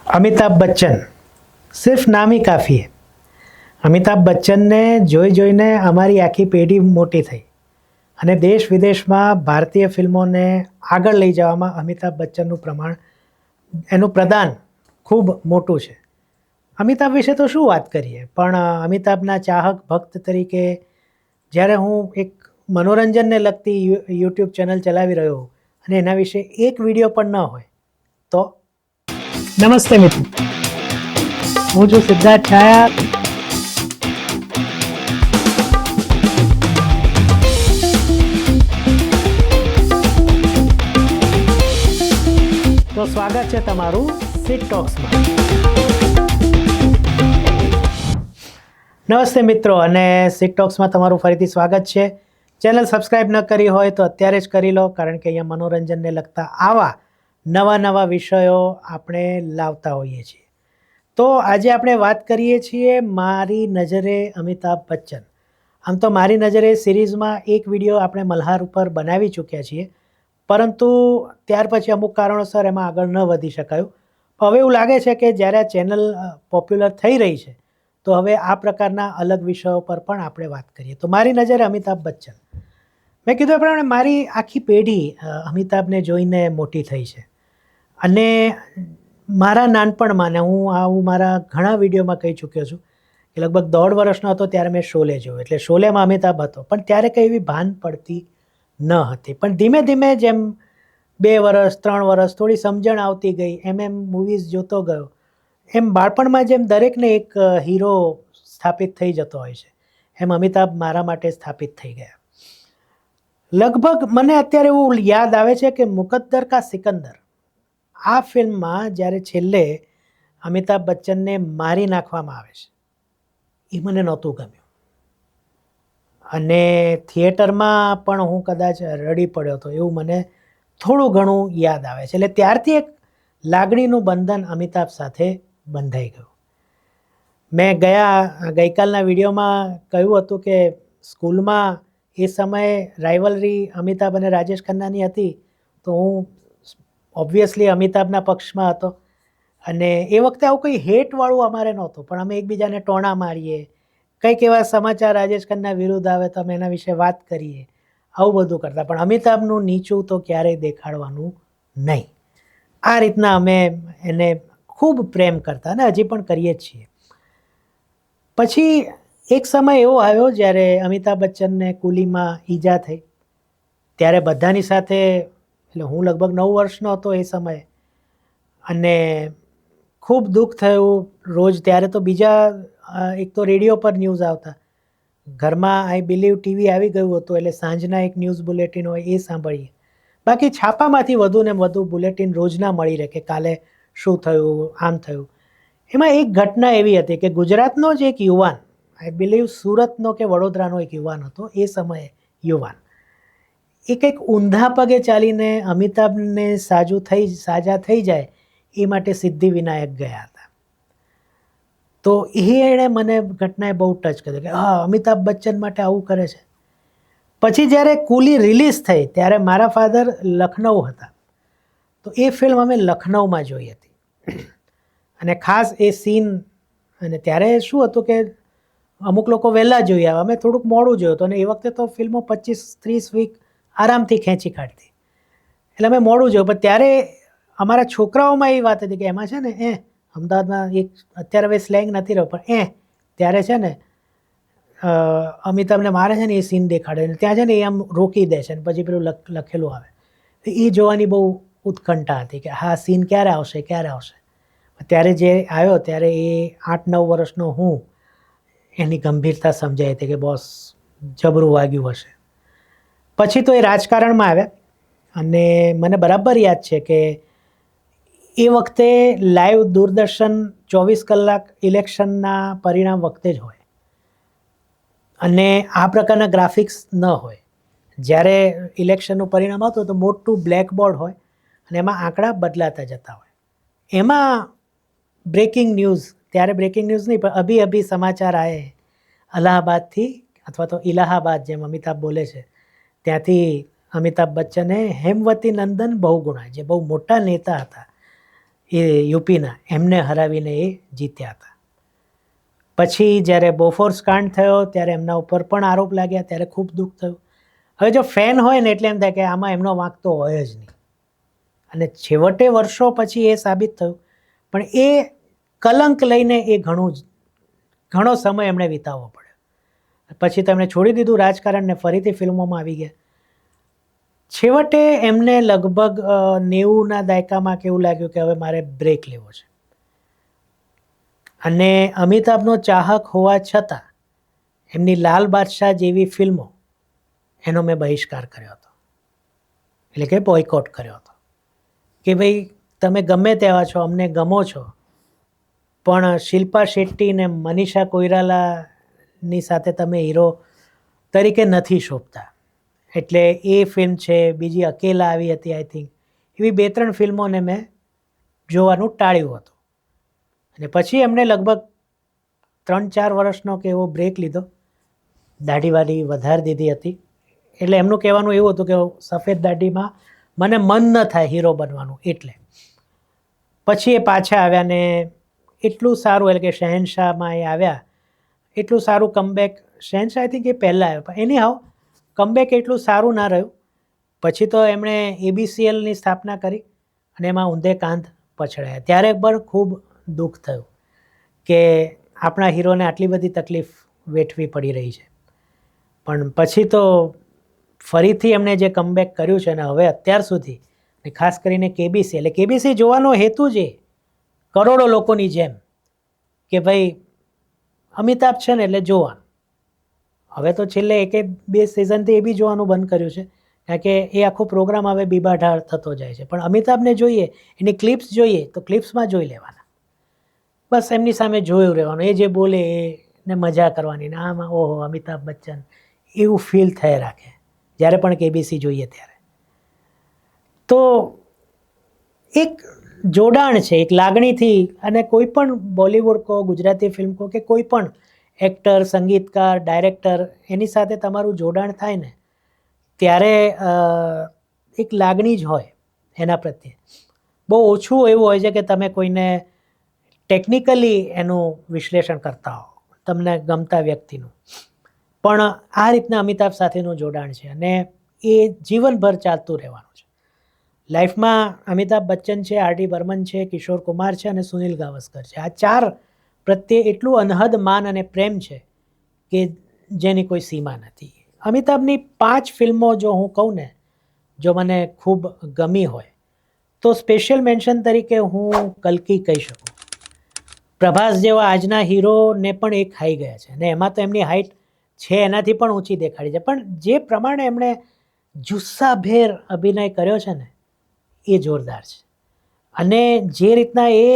અમિતાભ બચ્ચન સિર્ફ નામ ही કાફી है। અમિતાભ બચ્ચનને જોઈ જોઈને અમારી આખી પેઢી મોટી થઈ અને દેશ વિદેશમાં ભારતીય ફિલ્મોને આગળ લઈ જવામાં અમિતાભ બચ્ચનનું એનું પ્રદાન ખૂબ મોટું છે। અમિતાભ વિશે તો શું વાત કરીએ, પણ અમિતાભના ચાહક ભક્ત તરીકે જ્યારે હું એક મનોરંજનને લગતી યુટ્યુબ ચેનલ ચલાવી રહ્યો અને એના વિશે એક વિડીયો પણ ન હોય તો નમસ્તે મિત્રો, હું છું સિદ્ધાર્થ છાયા। તો સ્વાગત છે તમારું સિટ ટોક્સમાં। નમસ્તે મિત્રો, અને સિટ ટોક્સમાં તમારું ફરીથી સ્વાગત છે। ચેનલ સબસ્ક્રાઈબ ન કરી હોય તો અત્યારે જ કરી લો, કારણ કે અહીંયા મનોરંજનને લગતા આવા નવા વિષયો આપણે લાવતા હોઈએ છીએ। તો આજે આપણે વાત કરીએ છીએ મારી નજરે અમિતાભ બચ્ચન। આમ તો મારી નજરે સિરીઝમાં એક વિડીયો આપણે મલ્હાર ઉપર બનાવી ચૂક્યા છીએ, પરંતુ ત્યાર પછી અમુક કારણોસર એમાં આગળ ન વધી શકાયું। હવે એવું લાગે છે કે જ્યારે આ ચેનલ પોપ્યુલર થઈ રહી છે તો હવે આ પ્રકારના અલગ વિષયો પર પણ આપણે વાત કરીએ। તો મારી નજરે અમિતાભ બચ્ચન, મેં કીધું એ પ્રમાણે મારી આખી પેઢી અમિતાભને જોઈને મોટી થઈ છે અને મારા નાનપણમાં, ને હું મારા ઘણા વિડીયોમાં કહી ચૂક્યો છું કે લગભગ 1.5 વર્ષનો હતો ત્યારે મેં શોલે જોયો, એટલે શોલેમાં અમિતાભ હતો, પણ ત્યારે કંઈ એવી ભાન પડતી ન હતી। પણ ધીમે ધીમે જેમ 2 વર્ષ 3 વર્ષ થોડી સમજણ આવતી ગઈ, એમ મૂવીઝ જોતો ગયો, એમ બાળપણમાં જેમ દરેકને એક હીરો સ્થાપિત થઈ જતો હોય છે, એમ અમિતાભ મારા માટે સ્થાપિત થઈ ગયા। લગભગ મને અત્યારે એવું યાદ આવે છે કે મુકદ્દર કા સિકંદર આ ફિલ્મમાં જ્યારે છેલ્લે અમિતાભ બચ્ચનને મારી નાખવામાં આવે છે, એ મને નહોતું ગમ્યું અને થિયેટરમાં પણ હું કદાચ રડી પડ્યો હતો એવું મને થોડું ઘણું યાદ આવે છે। એટલે ત્યારથી એક લાગણીનું બંધન અમિતાભ સાથે બંધાઈ ગયું। મેં ગઈકાલના વિડીયોમાં કહ્યું હતું કે સ્કૂલમાં એ સમયે રાઇવલરી અમિતાભ અને રાજેશ ખન્નાની હતી, તો હું ઓબ્વિયસલી અમિતાભના પક્ષમાં હતો અને એ વખતે આવું કંઈ હેટવાળું અમારે નહોતું, પણ અમે એકબીજાને ટોણા મારીએ, કંઈક એવા સમાચાર રાજેશ ખન્ના વિરુદ્ધ આવે તો અમે એના વિશે વાત કરીએ, આવું બધું કરતા, પણ અમિતાભનું નીચું તો ક્યારેય દેખાડવાનું નહીં। આ રીતના અમે એને ખૂબ પ્રેમ કરતા અને હજી પણ કરીએ જ છીએ। પછી એક સમય એવો આવ્યો જ્યારે અમિતાભ બચ્ચનને કુલીમાં ઈજા થઈ, ત્યારે બધાની સાથે, એટલે હું લગભગ 9 વર્ષનો હતો એ સમયે, અને ખૂબ દુઃખ થયું રોજ। ત્યારે તો બીજા એક તો રેડિયો પર ન્યૂઝ આવતા, ઘરમાં આઈ બિલીવ ટીવી આવી ગયું હતું, એટલે સાંજના એક ન્યૂઝ બુલેટિન હોય એ સાંભળીએ, બાકી છાપામાંથી વધુ ને વધુ બુલેટિન રોજના મળી રહે કે કાલે શું થયું, આમ થયું। એમાં એક ઘટના એવી હતી કે ગુજરાતનો જ એક યુવાન, આઈ બિલીવ સુરતનો કે વડોદરાનો એક યુવાન હતો એ સમયે, યુવાન એ કંઈક ઊંધા પગે ચાલીને અમિતાભને સાજા થઈ જાય એ માટે સિદ્ધિવિનાયક ગયા હતા। તો એણે મને ઘટનાએ બહુ ટચ કર્યો કે હા, અમિતાભ બચ્ચન માટે આવું કરે છે। પછી જ્યારે કુલી રિલીઝ થઈ ત્યારે મારા ફાધર લખનઉ હતા, તો એ ફિલ્મ અમે લખનઉમાં જોઈ હતી અને ખાસ એ સીન, અને ત્યારે શું હતું કે અમુક લોકો વહેલા જોઈ આવ્યા, અમે થોડુંક મોડું જોયું હતું, અને એ વખતે તો ફિલ્મો 25-30 વીક આરામથી ખેંચી કાઢતી, એટલે અમે મોડું જોયું। પણ ત્યારે અમારા છોકરાઓમાં એ વાત હતી કે એમાં છે ને અમદાવાદમાં એક, અત્યારે હવે સ્લેંગ નથી રહ્યો, પણ ત્યારે છે ને અમિતાભને મારે છે ને એ સીન દેખાડે, ત્યાં છે ને એ આમ રોકી દે છે અને પછી પેલું લખેલું આવે, એ જોવાની બહુ ઉત્કંઠા હતી કે હા સીન ક્યારે આવશે। ત્યારે જે આવ્યો ત્યારે એ 8-9 વર્ષનો હું, એની ગંભીરતા સમજાઈ હતી કે બોસ જબરું વાગ્યું હશે। પછી તો એ રાજકારણમાં આવ્યા અને મને બરાબર યાદ છે કે એ વખતે લાઈવ દૂરદર્શન 24 કલાક ઇલેક્શનના પરિણામ વખતે જ હોય અને આ પ્રકારના ગ્રાફિક્સ ન હોય। જ્યારે ઇલેક્શનનું પરિણામ આવતું તો મોટું બ્લેકબોર્ડ હોય અને એમાં આંકડા બદલાતા જતા હોય। એમાં બ્રેકિંગ ન્યૂઝ, ત્યારે બ્રેકિંગ ન્યૂઝ નહીં પણ અભી સમાચાર આએ અલ્હાબાદથી, અથવા તો ઇલાહાબાદ જેમ અમિતાભ બોલે છે, ત્યાંથી અમિતાભ બચ્ચને હેમવતી નંદન બહુગુણા, જે બહુ મોટા નેતા હતા, એ યુપીના, એમને હરાવીને એ જીત્યા હતા. પછી જ્યારે બોફોર્સ કાંડ થયો ત્યારે એમના ઉપર પણ આરોપ લાગ્યા, ત્યારે ખૂબ દુઃખ થયું. હવે જો ફેન હોય ને એટલે એમ થાય કે આમાં એમનો વાંક તો હોય જ નહીં, અને છેવટે વર્ષો પછી એ સાબિત થયું. પણ એ કલંક લઈને એ ઘણો સમય એમણે વિતાવવો પડ્યો. પછી તો એમણે છોડી દીધું રાજકારણને, ફરીથી ફિલ્મોમાં આવી ગયા. છેવટે એમને લગભગ 90ના દાયકામાં કેવું લાગ્યું કે હવે મારે બ્રેક લેવો છે. અને અમિતાભનો ચાહક હોવા છતાં એમની લાલ બાદશાહ જેવી ફિલ્મો એનો મેં બહિષ્કાર કર્યો હતો, એટલે કે બોયકોટ કર્યો હતો કે ભાઈ તમે ગમે તેવા છો, અમને ગમો છો, પણ શિલ્પા શેટ્ટી ને મનીષા કોઈરાલાની સાથે તમે હીરો તરીકે નથી શોભતા. એટલે એ ફિલ્મ છે, બીજી અકેલા આવી હતી આઈ થિંક, એવી 2-3 ફિલ્મોને મેં જોવાનું ટાળ્યું હતું. અને પછી એમણે લગભગ 3-4 વર્ષનો કે એવો બ્રેક લીધો, દાઢીવાળી વધારી દીધી હતી. એટલે એમનું કહેવાનું એવું હતું કે સફેદ દાઢીમાં મને મન ન થાય હીરો બનવાનું, એટલે પછી એ પાછા આવ્યા ને એટલું સારું, એટલે કે શહેનશાહમાં એ આવ્યા, એટલું સારું કમબેક. શહેનશાહ આઈ થિંક એ પહેલાં આવ્યો, પણ એની હાવ કમબેક એટલું સારું ના રહ્યું. પછી તો એમણે ABCLની સ્થાપના કરી અને એમાં ઊંધે કાંધ પછડાયા. ત્યારે પણ ખૂબ દુઃખ થયું કે આપણા હીરોને આટલી બધી તકલીફ વેઠવી પડી રહી છે. પણ પછી તો ફરીથી એમણે જે કમબેક કર્યું છે, અને હવે અત્યાર સુધી, ખાસ કરીને KBC, એટલે KBC જોવાનો હેતુ જ એ કરોડો લોકોની જેમ કે ભાઈ અમિતાભ છે ને એટલે જોવાનું. હવે તો છેલ્લે 1-2 સિઝનથી એ બી જોવાનું બંધ કર્યું છે, કારણ કે એ આખો પ્રોગ્રામ હવે બીબાઢાળ થતો જાય છે. પણ અમિતાભને જોઈએ, એની ક્લિપ્સ જોઈએ તો ક્લિપ્સમાં જોઈ લેવાના, બસ એમની સામે જોયું રહેવાનું, એ જે બોલે એને મજા કરવાની, ને આમાં ઓહો અમિતાભ બચ્ચન, એવું ફીલ થઈ રાખે જ્યારે પણ KBC જોઈએ ત્યારે. તો એક જોડાણ છે, એક લાગણીથી. અને કોઈ પણ બોલિવૂડ કહો, ગુજરાતી ફિલ્મ કહો, કે કોઈ પણ એક્ટર, સંગીતકાર, ડાયરેક્ટર, એની સાથે તમારું જોડાણ થાય ને ત્યારે એક લાગણી જ હોય એના પ્રત્યે. બહુ ઓછું એવું હોય છે કે તમે કોઈને ટેકનિકલી એનું વિશ્લેષણ કરતા હો, તમને ગમતા વ્યક્તિનું. પણ આ રીતના અમિતાભ સાથેનું જોડાણ છે, અને એ જીવનભર ચાલતું રહેવાનું છે. લાઈફમાં અમિતાભ બચ્ચન છે, R.D. બર્મન છે, કિશોર કુમાર છે અને સુનિલ ગાવસ્કર છે. આ 4 પ્રત્યે એટલું અનહદ માન અને પ્રેમ છે કે જેની કોઈ સીમા નથી. અમિતાભની 5 ફિલ્મો જો હું કહું ને, જો મને ખૂબ ગમી હોય તો સ્પેશિયલ મેન્શન તરીકે હું કલ્કી કહી શકું. પ્રભાસ જેવા આજના હીરોને પણ એ ખાઈ ગયા છે, અને એમાં તો એમની હાઇટ છે એનાથી પણ ઊંચી દેખાડી છે. પણ જે પ્રમાણે એમણે જુસ્સાભેર અભિનય કર્યો છે ને, એ જોરદાર છે. અને જે રીતના એ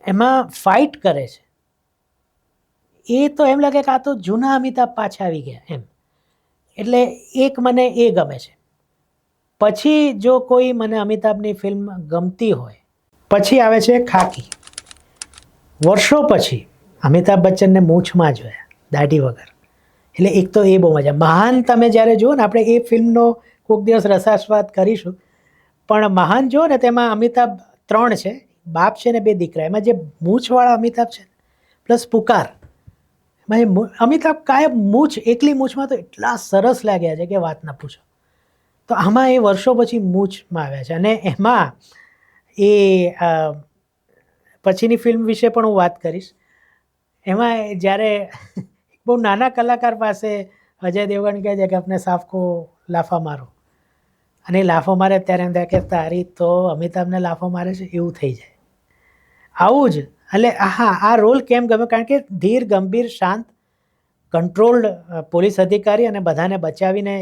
એમાં ફાઇટ કરે છે, એ તો એમ લાગે કે આ તો જૂના અમિતાભ પાછા આવી ગયા એમ. એટલે એક મને એ ગમે છે. પછી જો કોઈ મને અમિતાભની ફિલ્મ ગમતી હોય, પછી આવે છે ખાકી. વર્ષો પછી અમિતાભ બચ્ચનને મૂછમાં જોયા, દાઢી વગર. એટલે એક તો એ બહુ મજા. મહાન તમે જ્યારે જુઓ ને, આપણે એ ફિલ્મનો કોઈક દિવસ રસાસ્વાદ કરીશું, પણ મહાન જુઓ ને તેમાં અમિતાભ 3 છે, બાપ છે ને 2 દીકરા. એમાં જે મૂછવાળા અમિતાભ છે પ્લસ પુકાર, અમિતાભ કાયમ એકલી મૂછમાં તો એટલા સરસ લાગ્યા છે કે વાત ના પૂછો. તો આમાં એ વર્ષો પછી મૂછમાં આવ્યા છે. અને એમાં એ પછીની ફિલ્મ વિશે પણ હું વાત કરીશ. એમાં જ્યારે બહુ નાના કલાકાર પાસે અજય દેવગણ કહે છે કે આપણે સાફકો લાફા મારો, અને લાફો મારે ત્યારે એમ થાય કે તારી તો અમિતાભને લાફો મારે છે એવું થઈ જાય. આવું જ. એટલે હા, આ રોલ કેમ ગમ્યો, કારણ કે ધીર, ગંભીર, શાંત, કંટ્રોલ્ડ પોલીસ અધિકારી અને બધાને બચાવીને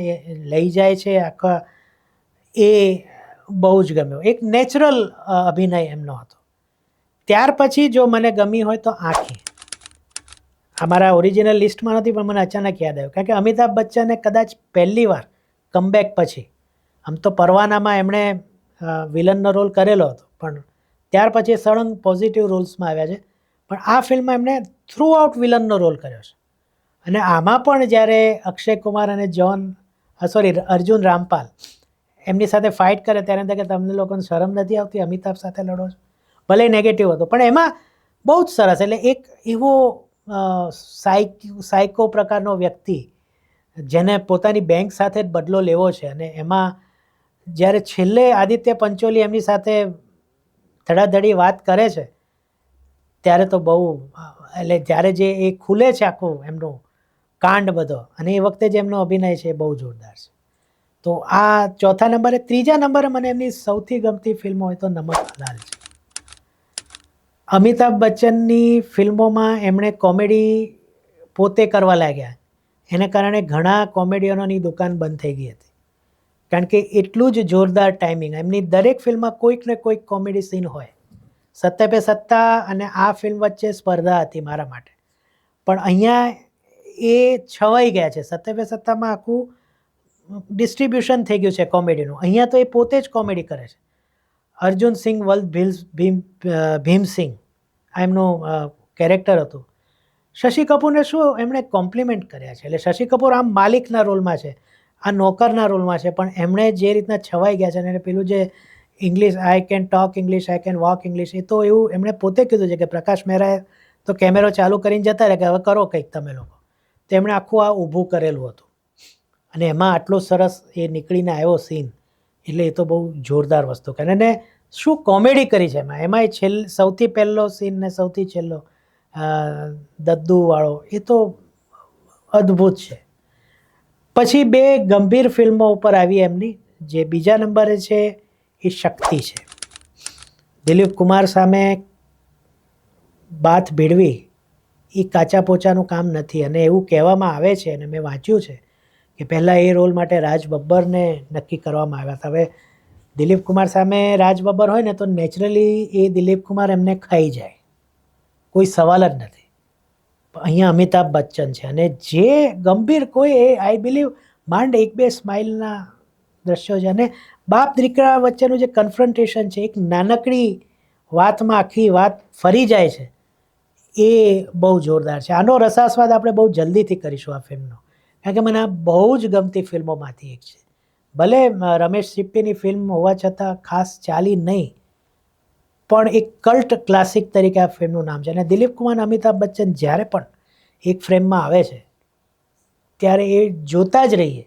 લઈ જાય છે આખા, એ બહુ જ ગમ્યો. એક નેચરલ અભિનય એમનો હતો. ત્યાર પછી જો મને ગમી હોય તો આંખે. અમારા ઓરિજિનલ લિસ્ટમાં નથી, પણ મને અચાનક યાદ આવ્યું, કારણ કે અમિતાભ બચ્ચને કદાચ પહેલી વાર કમબેક પછી, આમ તો પરવાનામાં એમણે વિલનનો રોલ કરેલો હતો, પણ ત્યાર પછી સળંગ પોઝિટિવ રોલ્સમાં આવ્યા છે. પણ આ ફિલ્મમાં એમણે થ્રુ આઉટ વિલનનો રોલ કર્યો છે. અને આમાં પણ જ્યારે અક્ષય કુમાર અને અર્જુન રામપાલ એમની સાથે ફાઇટ કરે ત્યારે એમ થાય કે તમને લોકોને શરમ નથી આવતી, અમિતાભ સાથે લડો છો. ભલે નેગેટિવ હતો પણ એમાં બહુ જ સરસ. એટલે એક એવો સાયકો પ્રકારનો વ્યક્તિ જેને પોતાની બેંક સાથે જ બદલો લેવો છે, અને એમાં જ્યારે છેલ્લે આદિત્ય પંચોલી એમની સાથે ધડાધડી વાત કરે છે ત્યારે તો બહુ, એટલે જ્યારે જે એ ખુલે છે આખું એમનું કાંડ બધો, અને એ વખતે જે એમનો અભિનય છે એ બહુ જોરદાર છે. તો આ ચોથા નંબરે. ત્રીજા નંબરે મને એમની સૌથી ગમતી ફિલ્મ હોય તો નમક હલાલ છે. અમિતાભ બચ્ચનની ફિલ્મોમાં એમણે કોમેડી પોતે કરવા લાગ્યા, એને કારણે ઘણા કોમેડિયનોની દુકાન બંધ થઈ ગઈ હતી, કારણ કે એટલું જ જોરદાર ટાઈમિંગ. એમની દરેક ફિલ્મમાં કોઈક ને કોઈક કોમેડી સીન હોય. સત્તે પે સત્તા અને આ ફિલ્મ વચ્ચે સ્પર્ધા હતી મારા માટે, પણ અહીંયા એ છવાઈ ગયા છે. સત્તે પે સત્તામાં આખું ડિસ્ટ્રીબ્યુશન થઈ ગયું છે કોમેડીનું, અહીંયા તો એ પોતે જ કોમેડી કરે છે. અર્જુન સિંહ ભીમસિંહ આ એમનું કેરેક્ટર હતું. શશી કપૂરને શું એમણે કોમ્પ્લિમેન્ટ કર્યા છે. એટલે શશી કપૂર આમ માલિકના રોલમાં છે, આ નોકરના રોલમાં છે, પણ એમણે જે રીતના છવાઈ ગયા છે, અને પેલું જે English, I can talk English, I can walk English, એ તો એવું એમણે પોતે કીધું છે કે પ્રકાશ મહેરાએ તો કેમેરો ચાલુ કરીને જતા રહે કે હવે કરો કંઈક તમે લોકો. તો એમણે આખું આ ઊભું કરેલું હતું, અને એમાં આટલો સરસ એ નીકળીને આવ્યો સીન, એટલે એ તો બહુ જોરદાર વસ્તુ કરે. અને શું કોમેડી કરી છે એમાં સૌથી પહેલો સીન ને સૌથી છેલ્લો દદ્દુવાળો, એ તો અદ્ભુત છે. પછી બે ગંભીર ફિલ્મો ઉપર આવી એમની. જે બીજા નંબરે છે એ શક્તિ છે. દિલીપ કુમાર સામે બાથ ભીડવી એ કાચા પોચાનું કામ નથી, અને એવું કહેવામાં આવે છે, અને મેં વાંચ્યું છે કે પહેલાં એ રોલ માટે રાજ બબ્બરને નક્કી કરવામાં આવ્યા હતા. હવે દિલીપ કુમાર સામે રાજ બબ્બર હોય ને તો નેચરલી એ દિલીપ કુમાર એમને ખાઈ જાય, કોઈ સવાલ જ નથી. અહીંયા અમિતાભ બચ્ચન છે, અને જે ગંભીર કોઈ એ આઈ બિલીવ માંડ એક બે સ્માઇલના દ્રશ્યો છે, અને બાપ દીકરા વચ્ચેનું જે કન્ફ્રન્ટેશન છે, એક નાનકડી વાતમાં આખી વાત ફરી જાય છે, એ બહુ જોરદાર છે. આનો રસાસ્વાદ આપણે બહુ જલ્દીથી કરીશું આ ફિલ્મનો, કારણ કે મને આ બહુ જ ગમતી ફિલ્મોમાંથી એક છે. ભલે રમેશ સિપ્પીની ફિલ્મ હોવા છતાં ખાસ ચાલી નહીં, પણ એક કલ્ટ ક્લાસિક તરીકે આ ફિલ્મનું નામ છે. અને દિલીપ કુમાર અમિતાભ બચ્ચન જ્યારે પણ એક ફ્રેમમાં આવે છે ત્યારે એ જોતા જ રહીએ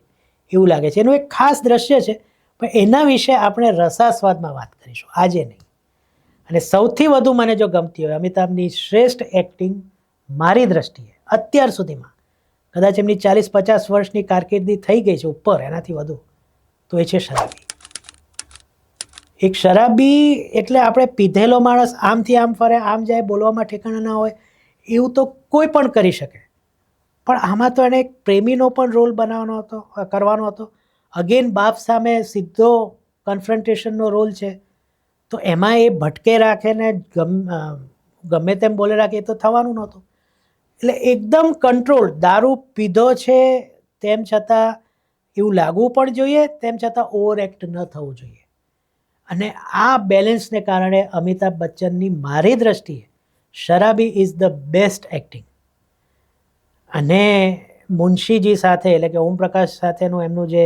એવું લાગે છે. એનું એક ખાસ દ્રશ્ય છે, પણ એના વિશે આપણે રસાસ્વાદમાં વાત કરીશું, આજે નહીં. અને સૌથી વધુ મને જો ગમતી હોય અમિતાભની શ્રેષ્ઠ એક્ટિંગ મારી દ્રષ્ટિએ અત્યાર સુધીમાં, કદાચ એમની 40-50 વર્ષની કારકિર્દી થઈ ગઈ છે ઉપર, એનાથી વધુ, તો એ છે શરાબી. એક શરાબી એટલે આપણે પીધેલો માણસ આમથી આમ ફરે, આમ જાય, બોલવામાં ઠેકાણા ના હોય, એવું તો કોઈ પણ કરી શકે, પણ આમાં તો એને એક પ્રેમીનો પણ રોલ કરવાનો હતો. અગેન બાપ સામે સીધો કન્ફ્રન્ટેશનનો રોલ છે, તો એમાં એ ભટકે રાખે ને ગમે તેમ બોલે રાખે, એ તો થવાનું નહોતું. એટલે એકદમ કંટ્રોલ. દારૂ પીધો છે તેમ છતાં એવું લાગવું પણ જોઈએ, તેમ છતાં ઓવર એક્ટ ન થવું જોઈએ. અને આ બેલેન્સને કારણે અમિતાભ બચ્ચનની મારી દ્રષ્ટિએ શરાબી ઇઝ ધ બેસ્ટ એક્ટિંગ. અને મુનશીજી સાથે, એટલે કે ઓમપ્રકાશ સાથેનું એમનું જે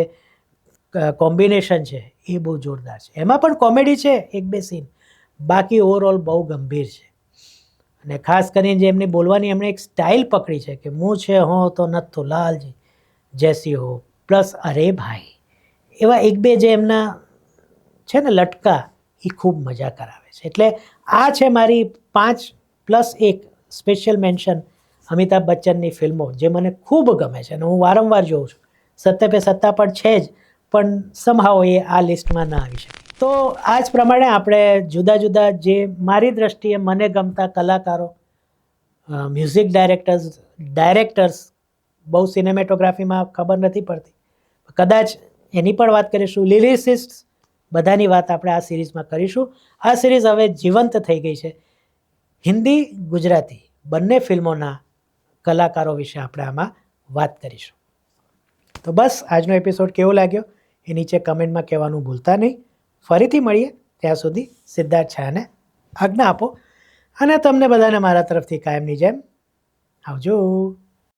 કોમ્બિનેશન છે એ બહુ જોરદાર છે. એમાં પણ કોમેડી છે એક બે સીન, બાકી ઓવરઓલ બહુ ગંભીર છે. અને ખાસ કરીને જે એમની બોલવાની એમણે એક સ્ટાઇલ પકડી છે કે મું છે હો તો નથુ લાલજી જૈસી હો, પ્લસ અરે ભાઈ, એવા એક બે જે એમના છે ને લટકા, એ ખૂબ મજા કરાવે છે. એટલે આ છે મારી 5+1 સ્પેશિયલ મેન્શન અમિતાભ બચ્ચનની ફિલ્મો જે મને ખૂબ ગમે છે, અને હું વારંવાર જોઉં છું. સત્તે પે સત્તા પણ છે જ, પણ સમહાવ એ આ લિસ્ટમાં ના આવી શકે. તો આ જ પ્રમાણે આપણે જુદા જુદા જે મારી દ્રષ્ટિએ મને ગમતા કલાકારો, મ્યુઝિક ડાયરેક્ટર્સ, બહુ સિનેમેટોગ્રાફીમાં ખબર નથી પડતી, કદાચ એની પણ વાત કરીશું. લિરિસિસ્ટ, બધાની વાત આપણે આ સિરીઝમાં કરીશું. આ સિરીઝ હવે જીવંત થઈ ગઈ છે. હિન્દી, ગુજરાતી બંને ફિલ્મોના કલાકારો વિશે આપણે આમાં વાત કરીશું. તો બસ આજનો એપિસોડ કેવો લાગ્યો એ નીચે કમેન્ટમાં કહેવાનું ભૂલતા નહીં. ફરીથી મળીએ, ત્યાં સુધી સિદ્ધાર્થ છાયાને આજ્ઞા આપો, અને તમને બધાને મારા તરફથી કાયમની જેમ આવજો.